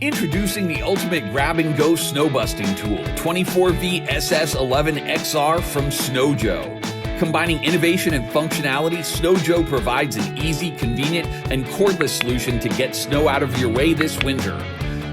Introducing the ultimate grab-and-go snow busting tool, 24V SS11XR from Snow Joe. Combining innovation and functionality, Snow Joe provides an easy, convenient, and cordless solution to get snow out of your way this winter.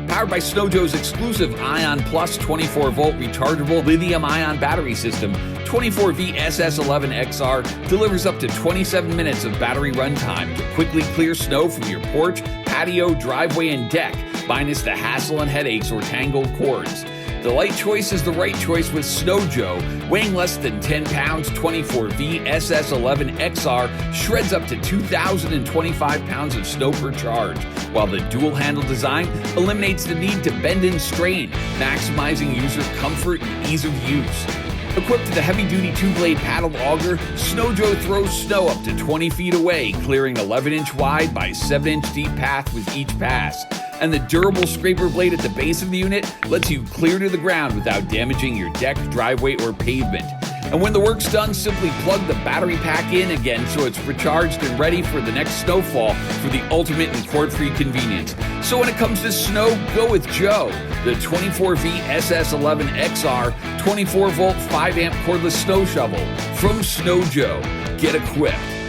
Powered by Snow Joe's exclusive Ion Plus 24-volt rechargeable lithium-ion battery system, 24V SS11XR delivers up to 27 minutes of battery runtime to quickly clear snow from your porch, patio, driveway, and deck, minus the hassle and headaches or tangled cords. The light choice is the right choice with Snow Joe. Weighing less than 10 pounds, 24V SS11XR shreds up to 2,025 pounds of snow per charge, while the dual-handle design eliminates the need to bend and strain, maximizing user comfort and ease of use. Equipped with a heavy-duty two-blade paddle auger, Snow Joe throws snow up to 20 feet away, clearing 11-inch wide by 7-inch deep path with each pass. And the durable scraper blade at the base of the unit lets you clear to the ground without damaging your deck, driveway, or pavement. And when the work's done, simply plug the battery pack in again so it's recharged and ready for the next snowfall for the ultimate and cord-free convenience. So when it comes to snow, go with Joe. The 24V SS11XR 24-volt 5-amp cordless snow shovel from Snow Joe. Get equipped.